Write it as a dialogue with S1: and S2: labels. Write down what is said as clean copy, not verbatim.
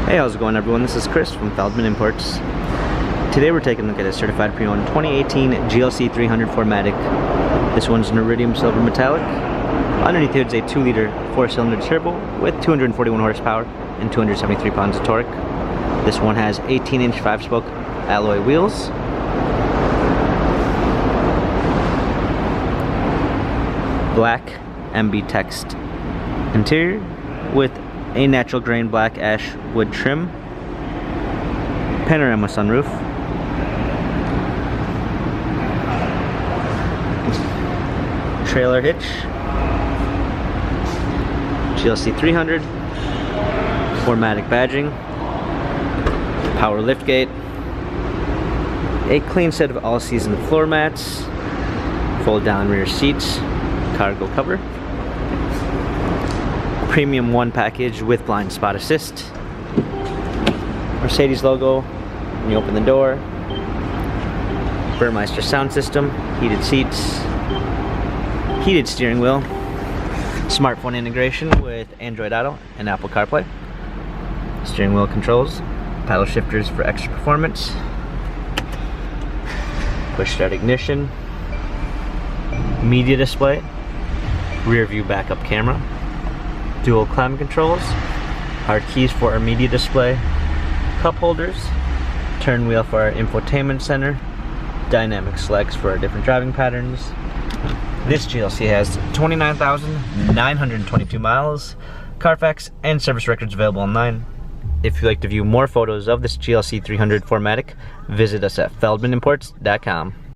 S1: Hey, how's it going everyone? This is Chris from Feldmann Imports. Today we're taking a look at a certified pre-owned 2018 GLC 300 4MATIC. This one's an iridium silver metallic. Underneath here is a 2-liter 4-cylinder turbo with 241 horsepower and 273 pounds of torque. This one has 18-inch 5-spoke alloy wheels. Black MB text interior with a natural grain black ash wood trim, panorama sunroof, trailer hitch, GLC 300, 4MATIC badging, power liftgate, a clean set of all-season floor mats, fold down rear seats, cargo cover, premium 1 package with blind spot assist, Mercedes logo when you open the door, Burmeister sound system, heated seats, heated steering wheel, smartphone integration with Android Auto and Apple CarPlay, steering wheel controls, paddle shifters for extra performance, push start ignition, media display, rear view backup camera, dual climate controls, hard keys for our media display, cup holders, turn wheel for our infotainment center, dynamic selects for our different driving patterns. This GLC has 29,922 miles, Carfax and service records available online. If you'd like to view more photos of this GLC 300 4MATIC, visit us at feldmanimports.com.